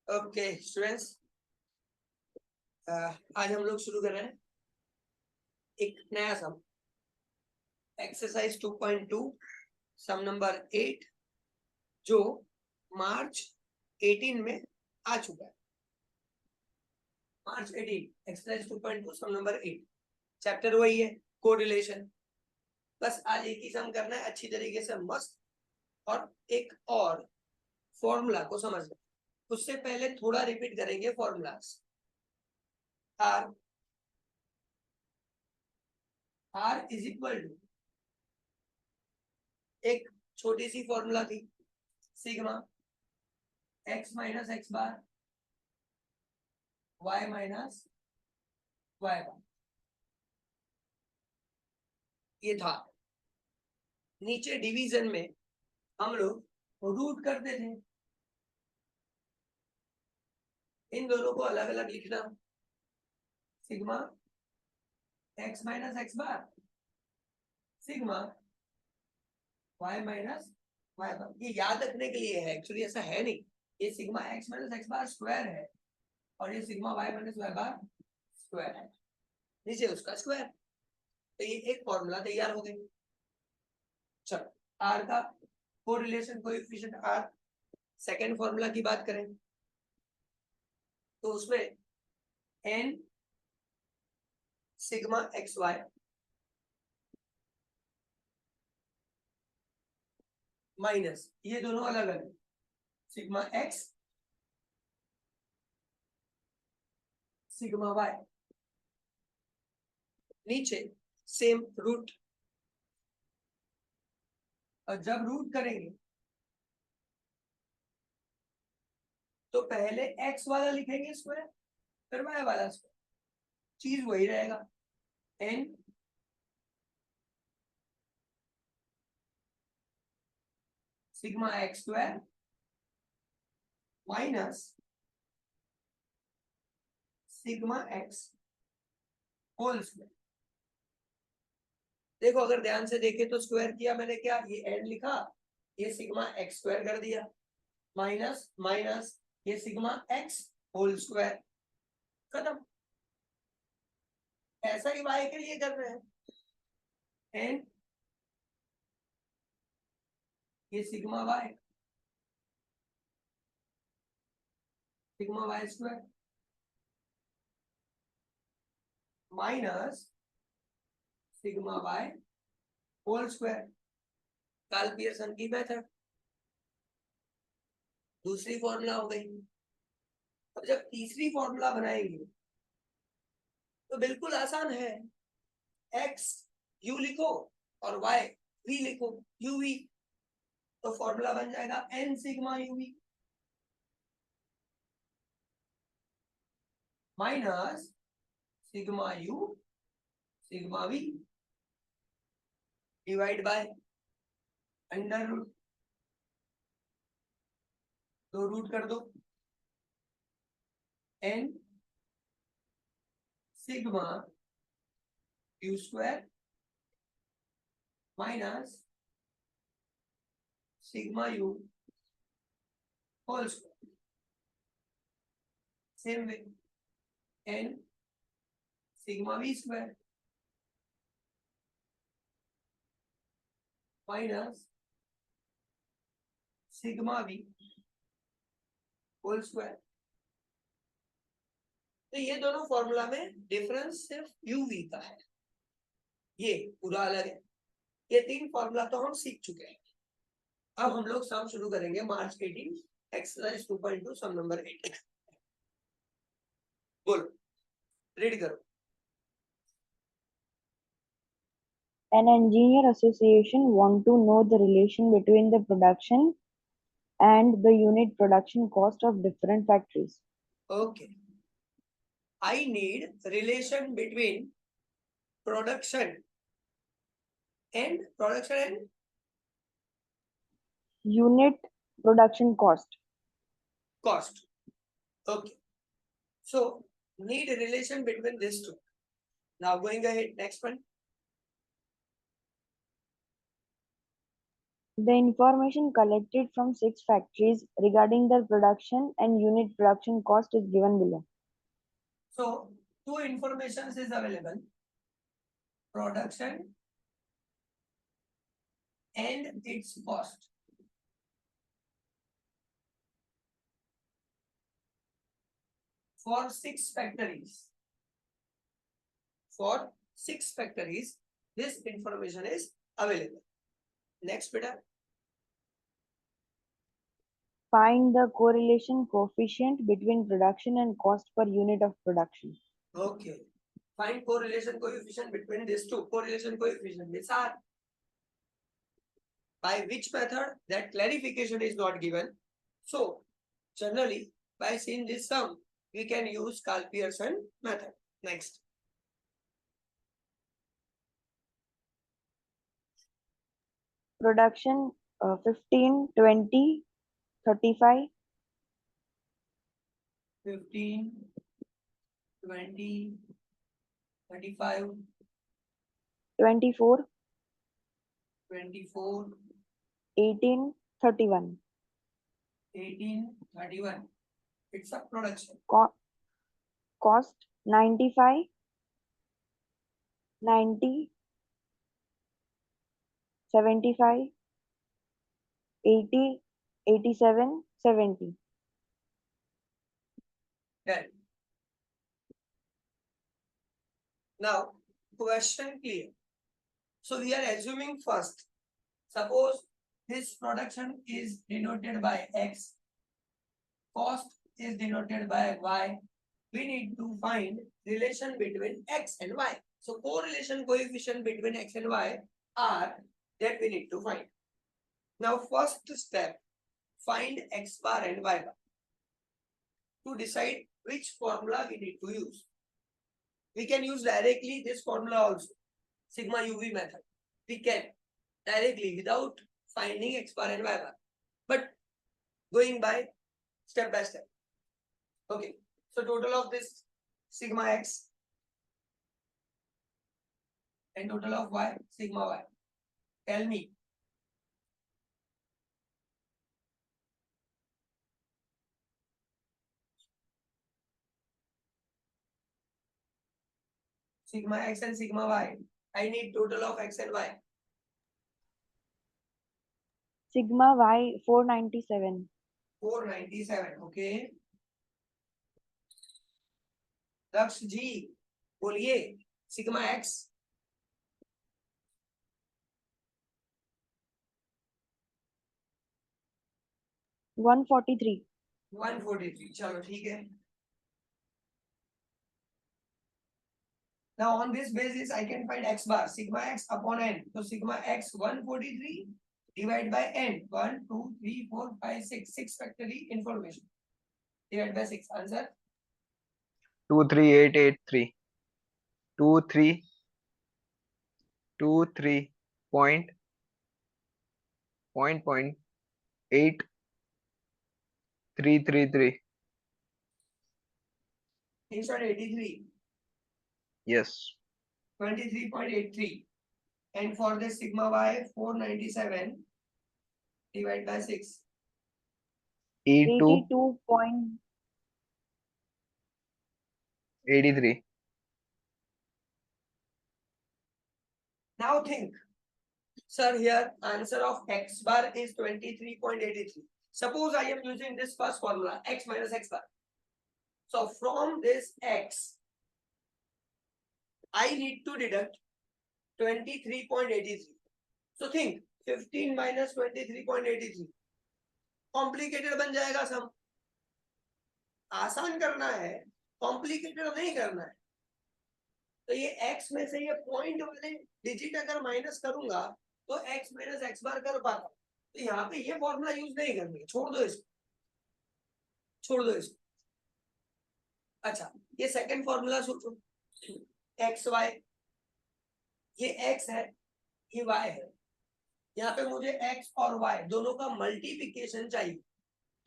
Okay students, आज हम लोग शुरू कर रहे हैं एक नया सम, एक्सरसाइज 2.2 सम नंबर 8 जो मार्च 18 में आ चुका है। मार्च 18 एक्सरसाइज 2.2 सम नंबर 8, चैप्टर वही है कोरिलेशन। बस आज एक ही सम करना है अच्छी तरीके से मस्त, और एक और फॉर्मूला को समझना। उससे पहले थोड़ा रिपीट करेंगे formulas. R is equal to, एक छोटी सी फॉर्मूला थी, sigma x minus x bar y minus y bar, ये था। नीचे डिवीजन में हम लोग रूट करते थे, इन दोनों को अलग अलग लिखना, सिग्मा एक्स माइनस एक्स बार sigma Y minus y bar. ये याद रखने के लिए है, एक्चुअली ऐसा है नहीं। ये sigma x minus x bar square है और ये sigma Y minus y bar square है, नीचे उसका स्क्वायर। तो ये एक फॉर्मूला तैयार हो गई। चलो आर का correlation coefficient R, second formula की बात करें तो उसमें n sigma x y minus, ये दोनों अलग अलग, सिग्मा एक्स सिग्मा वाई, नीचे सेम रूट। और जब रूट करेंगे तो पहले एक्स वाला लिखेंगे स्क्वायर, फिर वाई वाला स्क्वायर, चीज वही रहेगा। N sigma x square minus sigma x whole square. देखो अगर ध्यान से देखे तो स्क्वायर किया मैंने, क्या ये एन लिखा, ये सिग्मा एक्स स्क्वायर कर दिया, माइनस माइनस ये सिग्मा एक्स होल स्क्वायर, खत्म। ऐसा ही वाई के लिए कर रहे हैं, एन ये sigma y square minus sigma y whole square, Karl Pearson की मेथड, दूसरी फॉर्मूला हो गई। अब जब तीसरी फॉर्मूला बनाएंगे तो बिल्कुल आसान है, एक्स यू लिखो और वाई वी लिखो, यू वी। तो फॉर्मूला बन जाएगा n sigma u v minus sigma u sigma v divide by under root, तो रूट कर दो, n sigma u square minus sigma u whole square, same way n sigma v square minus sigma v whole square. तो ये दोनों formula में difference सिर्फ you we का है, ये पूरा अलग है। ये तीन फॉर्मूला तो हम सीख चुके हैं। अब हम लोग सम शुरू करेंगे मार्च 18 एक्सरसाइज 2.2 सम नंबर 8। बोलो, रीड करो। An engineer association want to know the relation between the production and the unit production cost of different factories. Okay, I need relation between production and Unit production cost. cost. Okay, so need a relation between these two. Now going ahead, next one. The information collected from 6 factories regarding their production and unit production cost is given below. So two informations is available: production and its cost. For 6 factories. For 6 factories, this information is available. Next, beta. Find the correlation coefficient between production and cost per unit of production. Okay. Find correlation coefficient between these two. Correlation coefficient is R. By which method? That clarification is not given. So, generally, by seeing this sum, we can use Karl-Pearson method. Next. Production 15, 20, 35, 15, 20, 35, 24, 24, 18, 31. 18, 31. It's a production. Cost 95, 90, 75, 80, 87, 70. Then. Now, question clear. So we are assuming first, suppose this production is denoted by X, cost is denoted by Y. We need to find relation between X and Y. So correlation coefficient between X and Y are that we need to find. Now first step, find X bar and Y bar. To decide which formula we need to use. We can use directly this formula also, sigma UV method. We can directly without finding X bar and Y bar, but going by step. Okay, so total of this sigma X and total of Y, sigma Y. Tell me. Sigma X and sigma Y. I need total of X and Y. Sigma Y 497. 497. Okay. Daksh जी बोलिए sigma x 143. 143. चलो ठीक है. Now on this basis I can find X bar sigma X upon n. So sigma X 143 divided by n. 1, 2, 3, 4, 5, 6. 6 factory information. Divided by 6. Answer 23883. 23 point 8333. instead 83. Yes. 23.83. And for this sigma Y 497 divided by 6. E2 82.83. Now think. Sir, here answer of X bar is 23.83. Suppose I am using this first formula, X minus X bar. So from this X, I need to deduct 23.83. So think 15 minus 23.83. Complicated बन जाएगा सम. आसान करना है, complicated नहीं करना है. तो ये X में से ये पॉइंट वाले डिजिट अगर माइनस करूंगा तो X माइनस X बार कर पाता. तो यहाँ पे ये फॉर्मूला यूज नहीं करनी है, छोड़ दो इसको. अच्छा, ये सेकंड फॉर्मूला सोचो. एक्स वाई, ये एक्स है, ये वाई है. यहाँ पे मुझे एक्स और वाई दोनों का मल्टीप्लिकेशन चाहिए.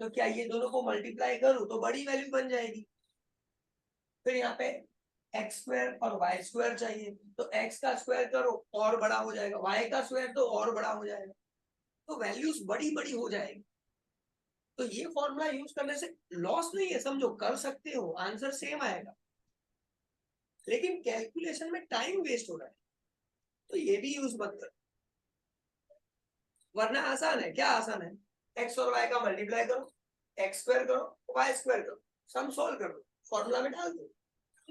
तो क्या ये दोनों को मल्टीप्लाई करूं तो बड़ी वैल्यू बन जाएगी. फिर यहाँ पे एक्स स्क्वायर और वाई स्क्वायर चाहिए. तो एक्स का स्क्वायर करो और बड़ा हो जाएगा, वाई का स्क्वायर तो और बड़ा हो जाएगा. तो वैल्यूज बड़ी बड़ी हो जाएगी। तो ये फॉर्मूला यूज करने से लॉस नहीं है, समझो, कर सकते हो, आंसर सेम आएगा, लेकिन कैलकुलेशन में टाइम वेस्ट हो रहा है, तो ये भी यूज मत करो। वरना आसान है, क्या आसान है, एक्स और वाई का मल्टीप्लाई करो, एक्स स्क्वायर करो, वाई स्क्वायर करो, सम सॉल्व करो, फॉर्मूला में डाल दो,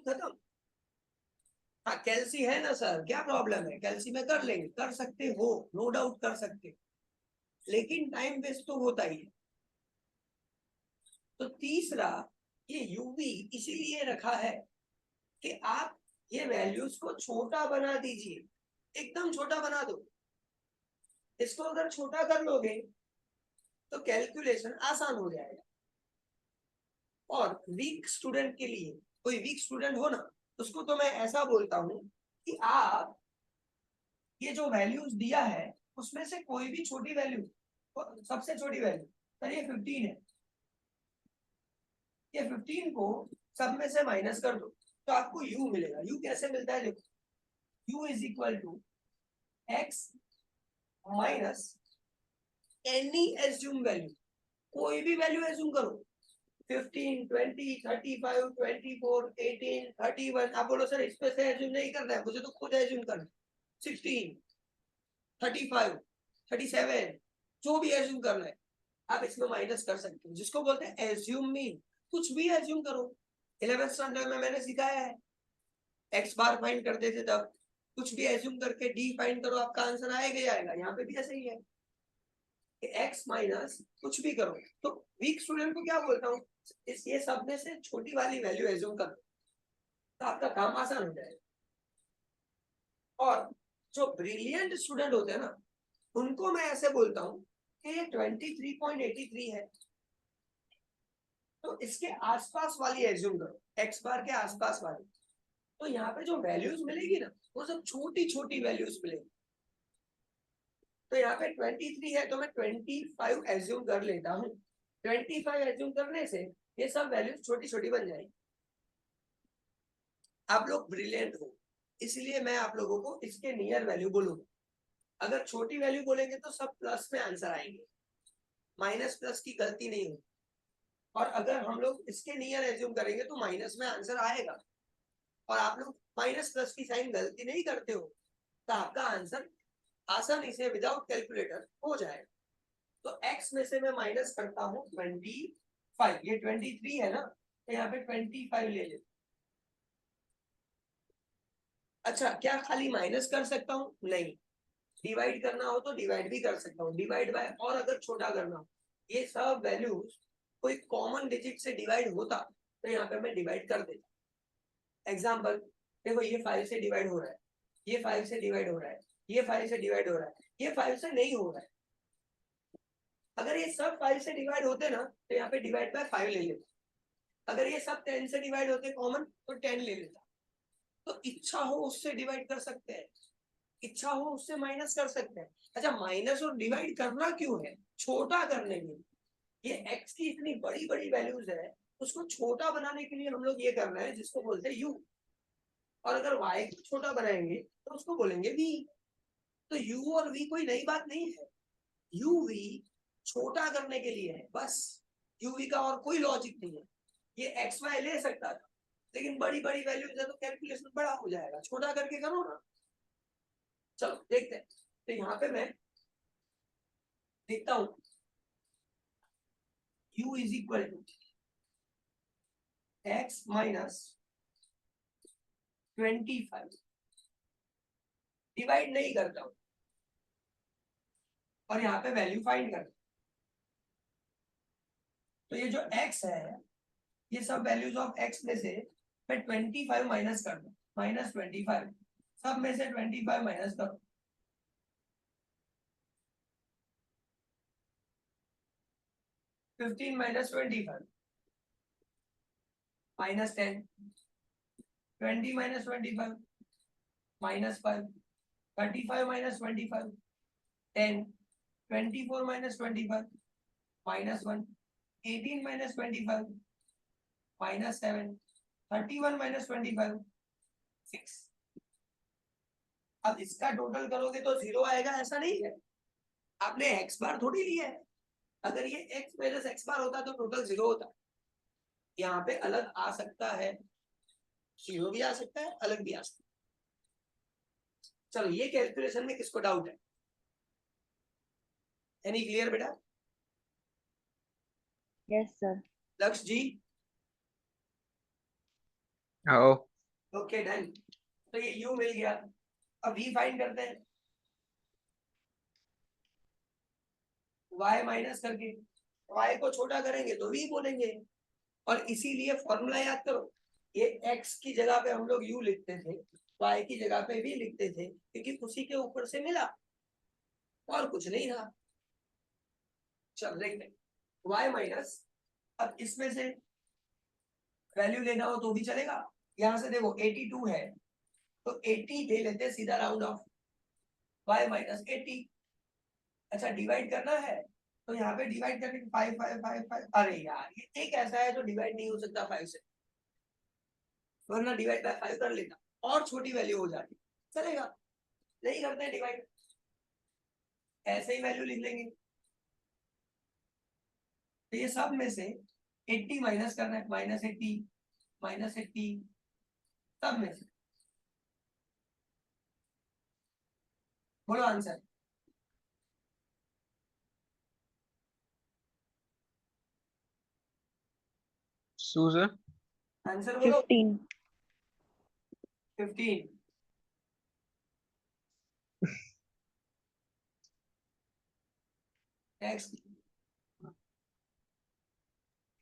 खत्म। हाँ कैल्सी है ना सर, क्या प्रॉब्लम है, कैल्सी में कर लेंगे, कर सकते हो, नो डाउट कर सकते, लेकिन टाइम वेस्ट तो होता ही है। तो तीसरा, ये यूवी इसीलिए रखा है कि आप ये वैल्यूज को छोटा बना दीजिए, एकदम छोटा बना दो। इसको अगर छोटा कर लोगे तो कैलकुलेशन आसान हो जाएगा। और वीक स्टूडेंट के लिए, कोई वीक स्टूडेंट हो ना, उसको तो मैं ऐसा बोलता हूं कि आप ये जो वैल्यूज दिया है उसमें से कोई भी छोटी वैल्यू, सबसे छोटी वैल्यू, सर ये 15 है, ये 15 को सब में से माइनस कर दो तो आपको u मिलेगा। u कैसे मिलता है, देखो, u is equal to x minus any assume value, कोई भी वैल्यू एज्यूम करो, 15, 20, 35, 24, 18, 31। आप बोलो सर इस पे से एज्यूम नहीं करना है, मुझे तो खुद एज्यूम करना है, 16, 35, 37, जो भी एज्यूम करना है आप इसमें माइनस कर सकते हो, जिसको बोलते हैं एज्यूम मीन। कुछ भी एज्यूम करो, 11th स्टैंडर्ड में मैंने सिखाया है, एक्स बार फाइंड करते थे तब, कुछ भी एज्यूम करके डी फाइंड करो, आपका आंसर आएगा ही आएगा। यहाँ पे भी ऐसे ही है, एक्स माइनस कुछ भी करो। तो वीक स्टूडेंट को क्या बोलता हूँ, इस ये सब में से छोटी वाली वैल्यू एज्यूम करो, तो आपका काम आसान हो जाएगा। और जो ब्रिलियंट स्टूडेंट होते हैं ना, उनको मैं ऐसे बोलता हूँ कि ये 23.83 है, तो इसके आसपास वाली एज्यूम करो, एक्स बार के आसपास वाली। तो यहाँ पे जो वैल्यूज मिलेगी ना, वो सब छोटी छोटी वैल्यूज मिलेगी। तो यहाँ पे 23 है तो मैं 25 एज्यूम कर लेता हूँ। 25 एज्यूम करने से ये सब वैल्यूज छोटी छोटी बन जाएगी। आप लोग ब्रिलियंट हो, इसलिए मैं आप लोगों को इसके नियर वैल्यू बोलूंगा। अगर छोटी वैल्यू बोलेंगे तो सब प्लस में आंसर आएंगे, माइनस प्लस की गलती नहीं होगी। और अगर हम लोग इसके नियर एज्यूम करेंगे तो माइनस में आंसर आएगा, और आप लोग माइनस प्लस की साइन गलती नहीं करते हो, तो आपका आंसर आसानी से विदाउट कैलकुलेटर हो जाएगा। तो x में से मैं माइनस करता हूँ 25, ये 23 है ना, तो यहाँ पे 25 ले लेते। अच्छा, क्या खाली माइनस कर सकता हूँ, नहीं, डिवाइड करना हो तो डिवाइड भी कर सकता हूँ, डिवाइड बाय। और अगर छोटा करना हो, ये सब वैल्यूज कोई कॉमन डिजिट से डिवाइड होता तो यहाँ पे मैं डिवाइड कर देता। एग्जाम्पल देखो, ये 5 से डिवाइड हो रहा है, ये 5 से डिवाइड हो रहा है, ये 5 से डिवाइड हो रहा है, ये 5 से नहीं हो रहा है। अगर ये सब 5 से डिवाइड होते ना, तो यहाँ पे डिवाइड बाय 5 ले लेता। अगर ये सब 10 से डिवाइड होते कॉमन, तो 10 ले लेता। तो इच्छा हो उससे डिवाइड कर सकते हैं, इच्छा हो उससे माइनस कर सकते हैं। अच्छा, माइनस और डिवाइड करना क्यों है, छोटा करने के लिए। ये x की इतनी बड़ी बड़ी वैल्यूज है, उसको छोटा बनाने के लिए हम लोग ये कर रहे हैं, जिसको बोलते हैं u। और अगर y को छोटा बनाएंगे तो उसको बोलेंगे v। तो u और v कोई नई बात नहीं है, u v छोटा करने के लिए है बस, u v का और कोई लॉजिक नहीं है। ये x y ले सकता था, लेकिन बड़ी बड़ी वैल्यूज है तो कैलकुलेशन बड़ा हो जाएगा, छोटा करके करो ना। चलो देखते हैं। तो यहाँ पे मैं देखता हूँ u is equal to x minus 25, divide नहीं करता हूँ, और यहाँ पे वैल्यू फाइंड करता हूँ। तो ये जो x है, ये सब वैल्यूज ऑफ x में से मैं 25 माइनस कर दूं, माइनस 25, सब में से 25 माइनस करो, -15 minus 25 minus 10, 20 minus 25 minus 5, 35 minus 25 10, 24 minus 25 minus 1, 18 minus 25 minus 7, 31 minus 25 6। अब इसका टोटल करोगे तो 0 आएगा, ऐसा नहीं है, आपने एक्स बार थोड़ी लिया है, अगर ये एक्स माइनस एक्स बार होता तो टोटल 0 होता, यहाँ पे अलग आ सकता है, 0 भी आ सकता है, अलग भी आ सकता है। चलो ये कैलकुलेशन में किसको डाउट है? एनी क्लियर बेटा? Yes, sir. लक्ष्य जी? आओ ओके डन। तो ये u मिल गया, अब v फाइंड करते हैं, y माइनस करके, y को छोटा करेंगे तो v बोलेंगे, और इसीलिए फॉर्मूला याद करो, ये x की जगह पे हम लोग u लिखते थे, y की जगह पे v लिखते थे, क्योंकि उसी के ऊपर से मिला और कुछ नहीं था। चल देखते हैं, y माइनस, अब इसमें से वैल्यू लेना हो तो भी चलेगा, यहाँ से देखो 82 है तो 80 ले लेते हैं सीधा राउंड ऑफ, y माइनस 80। अच्छा डिवाइड करना है तो यहाँ पे डिवाइड करके 5 5 5 5, अरे यार ये एक ऐसा है जो डिवाइड नहीं हो सकता 5 से, वरना डिवाइड बाय 5 कर लेता और छोटी वैल्यू हो जाती, चलेगा, नहीं करते हैं डिवाइड, ऐसे ही वैल्यू लिख लेंगे। तो ये सब में से 80 माइनस करना है, माइनस 80 सब में से, बोलो आंसर। सूज आंसर बोलो। 15. 15। Next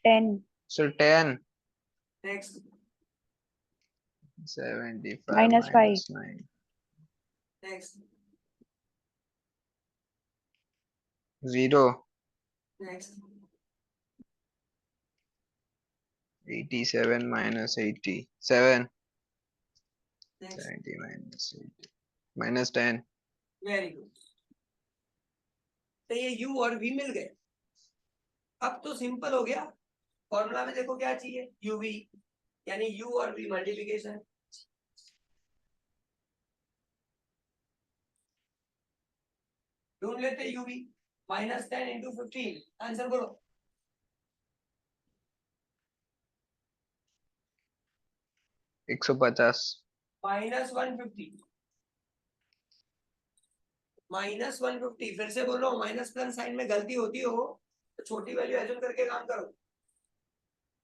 10. so 10 next 75 Minus 5. minus 9 next 0 next 87 minus 80 7 next 70 minus 80 minus 10 very good. तो ये u और v मिल गए, अब तो सिंपल हो गया, फॉर्मूला में देखो क्या चाहिए, uv, यानी u और v मल्टीप्लिकेशन, ढूंढ लेते uv, माइनस 10 इंटू 15, आंसर बोलो। 150 माइनस 150, माइनस 150, फिर से बोल रहा हूँ, माइनस प्लस साइन में गलती होती हो तो छोटी वैल्यू एज्यूम करके काम करो।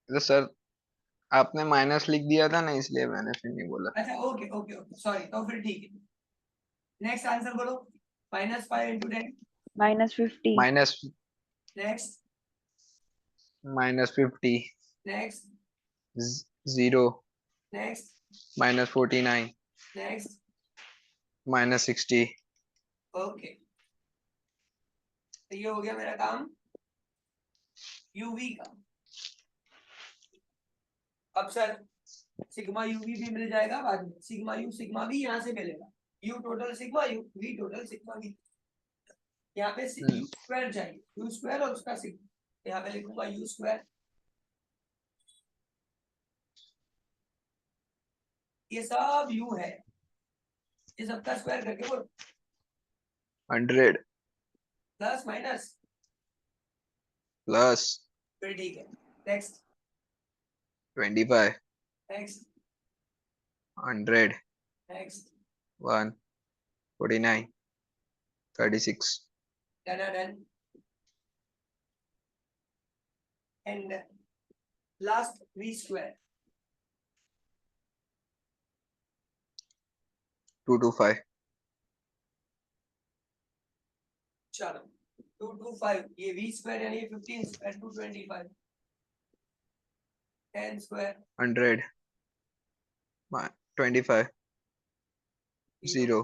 तो सर आपने माइनस लिख दिया था ना, इसलिए मैंने फिर नहीं बोला। अच्छा ओके ओके ओके सॉरी, तो फिर ठीक है, नेक्स्ट आंसर बोलो, minus 5 into 10, Minus 50. Minus next minus 50 next 0 next minus 49 next, minus 60 okay, तो ये हो गया मेरा काम यूवी का। अब सर सिग्मा यूवी भी मिल जाएगा बाद में, सिग्मा यू सिग्मा वी यहाँ से मिलेगा, u total sigma u, v total sigma v, यहाँ पे यू स्क्वायर चाहिए, यू स्क्वायर और उसका सिग्मा, यहाँ पे लिखूंगा यू स्क्वायर, ये सब यू है, ये सबका स्क्वायर करके बोलो, 100 प्लस माइनस, plus फिर ठीक है, next 25 next 100 next, 1 49 36 done done, and last v square, 225 चलो 225, ये वी स्क्वायर यानी 15 स्क्वायर 225, 10 स्क्वायर 100 25 0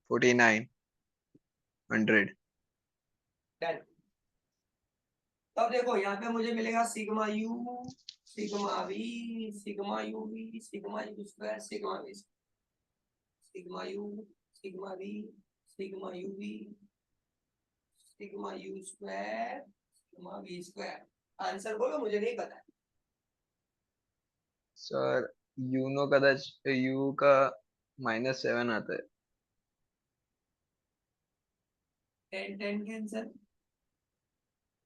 49 100 डन। तब देखो यहाँ पे मुझे मिलेगा sigma u sigma v sigma u v sigma u square sigma v, sigma u sigma v sigma u v sigma u square sigma v square, answer बोलो मुझे नहीं पता है। सर यूनो कदाच यू का -7 आता है। 10 cancel.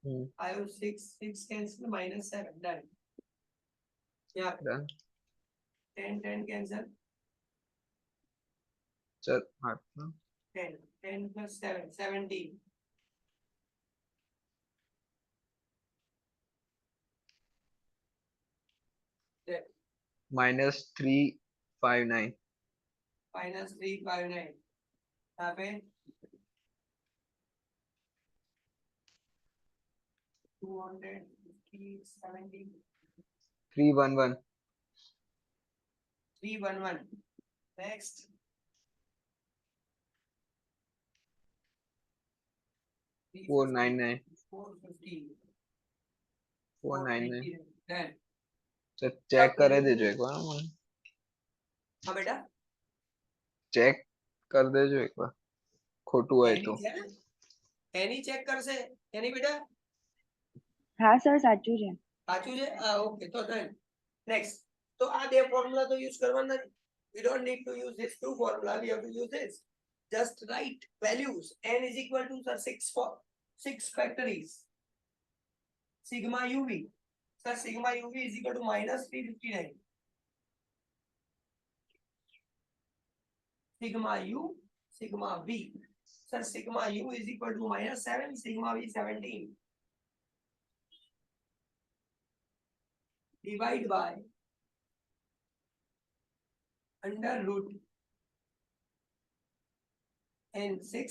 Hmm. 5 6 cancel, -7 done. Yeah, Done. 10 cancel. Sir, हाँ, 10 plus 7 17. There, -359. -359. यहाँ पे 250 70 311. 311. Next 499. 450 499. 499. Done. सर चेक करे देजो एक बार મને. हाँ बेटा ચેક कर देजो एक बार ખોટું હોય તો. એની ચેક કરશે એની બેટા હા સર સાચું છે. સાચું છે ઓકે તો ડન નેક્સ્ટ તો આ બે ફોર્મ્યુલા તો યુઝ કરવાના નથી. we don't need to use this two formula, we have to use this. Just write values. N is equal to sir 6 factories sigma uv. Sir sigma uv is equal to -359. Sigma u sigma v. Sir sigma u is equal to -7, sigma v 17. Divide by under root n6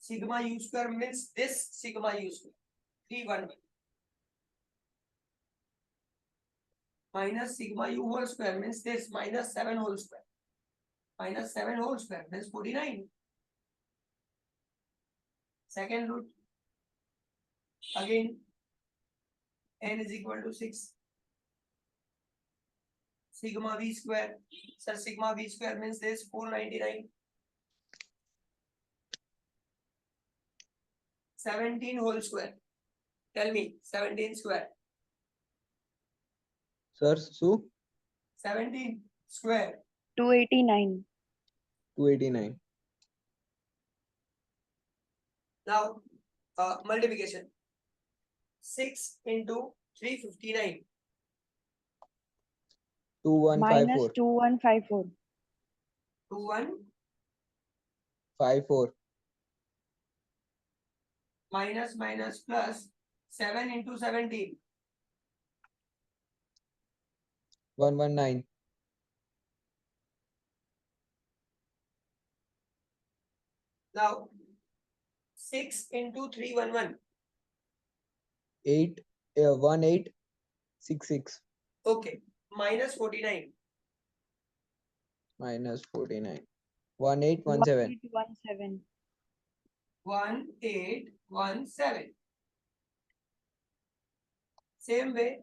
sigma u square means this sigma u square 311 minus sigma u whole square means this -7 whole square. -7 whole square means 49. Second root again n is equal to 6 sigma v square. Sir sigma v square means this 499. 17 whole square. Tell me 17 square. Sir શું 17 square 289. 289. now multiplication 6 into 359 Minus 2154. 2154. 21 minus minus plus 7 into 17 119. now 6 into 311 1866 okay minus 49 minus 49. 1817. 1817. 1817 same way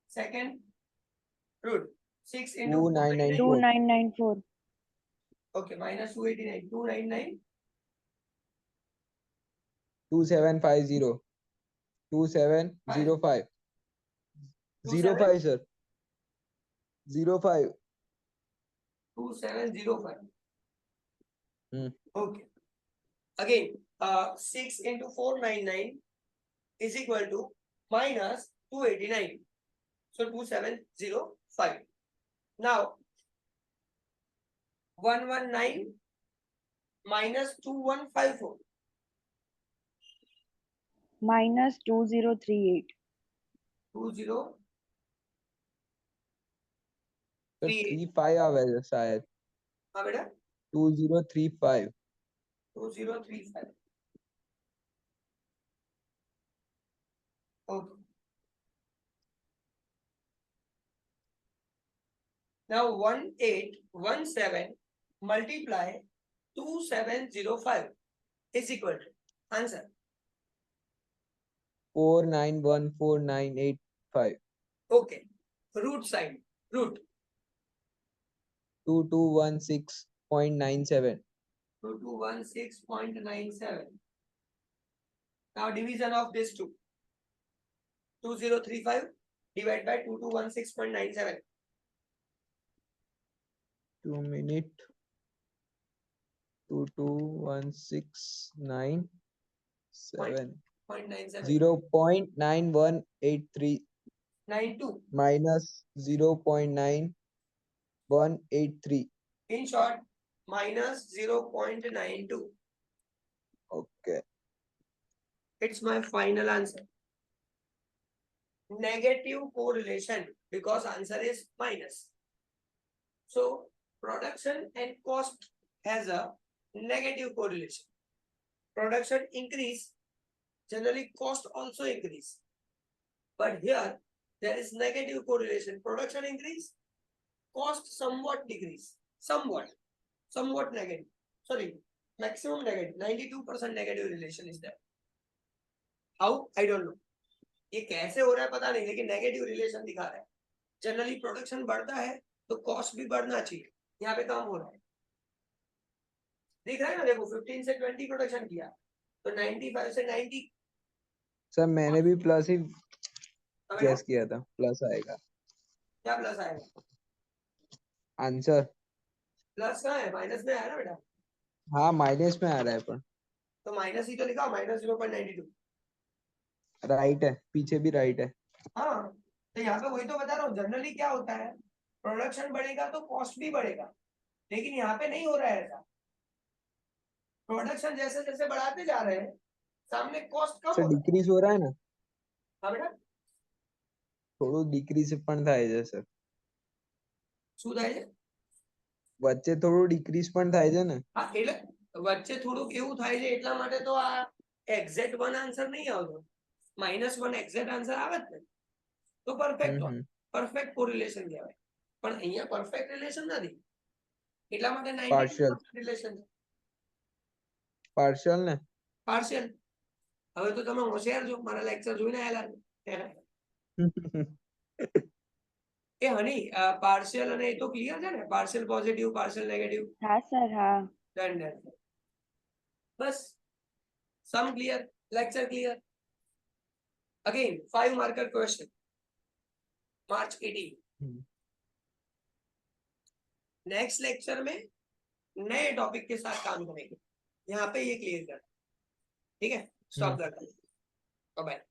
second root 6 into 2994. 2994. okay minus 289 299 2750. 2705. 05 sir. 05. 2705 Hmm. okay again 6 into 499 is equal to minus 289 so 2705 now 119 minus 2154 Minus 2038. 20 તો 38 35 આવે છે શાયદ. हाँ बेटा 2035. 2035 okay now 1817 multiply 2705 is equal to answer 491498.5. okay root sign root 2216.97. 2216.97 now division of this two 2035 divided by 2216.97 2 minute. 221697 0.97 0.9183 92 minus 0.9183. in short minus 0.92. Okay. It's my final answer. Negative correlation because answer is minus. So production and cost has a negative correlation. Production increase, generally cost also increase. But here there is negative correlation. Production increase, cost somewhat decrease. Somewhat negative. Sorry, maximum negative. 92% negative relation is there. How? I don't know. ये कैसे हो रहा है पता नहीं, लेकिन negative relation दिखा रहा है. जनरली प्रोडक्शन बढ़ता है तो कॉस्ट भी बढ़ना चाहिए, यहाँ पे कम हो रहा है. दिख रहा है ना, देखो 15 से 20 प्रोडक्शन किया तो 95 से 90. सर मैंने भी प्लस ही हमें गैस किया था, प्लस आएगा क्या प्लस आएगा? आंसर. प्लस कहाँ है? माइनस में आया ना बेटा. हाँ माइनस में आ रहा है पर तो माइनस ही तो लिखा, माइनस 0.92. राइट है, पीछे भी राइट है. हाँ तो यहाँ पे वही तो बता रहा हूँ. जनरली क्या होता है, प्रोडक्शन बढ़ेगा तो कॉस्ट भी बढ़ेगा, लेकिन यहाँ पे नहीं हो रहा है ऐसा. प्रोडक्शन जैसे जैसे बढ़ाते जा रहे हैं, सामने कॉस्ट कम सर हो रहा है. डिक्रीज हो रहा है ना, हाँ बेटा, થોડું ડિક્રીઝ પણ થાય છે સર. શું થાય છે? વચ્ચે થોડું ડિક્રીઝ પણ થાય છે ને. હા એટલે વચ્ચે થોડુંક એવું થાય છે, એટલા માટે તો આ એક્ઝેક્ટ વન આન્સર નહીં આવતો. -1 એક્ઝેક્ટ આન્સર આવે જ ને તો પરફેક્ટ કોરિલેશન કહેવાય. પણ અહીંયા પરફેક્ટ રિલેશન નથી, એટલા માટે 92% રિલેશન છે. પાર્શિયલ ને. પાર્શિયલ. હવે તો તમે હોશિયાર છો, મારા લેક્ચર જોઈને આયેલા છો. એ હની પાર્શિયલ અને એ તો ક્લિયર છે ને, પાર્શિયલ પોઝિટિવ પાર્શિયલ નેગેટિવ. हाँ सर हाँ. डन. बस some clear, lecture clear. Again 5 marker question, March 18. Next lecture में नए टॉपिक के साथ काम करेंगे. यहाँ पे ये क्लियर कर. ठीक है, स्टॉप करता हूँ. बाय.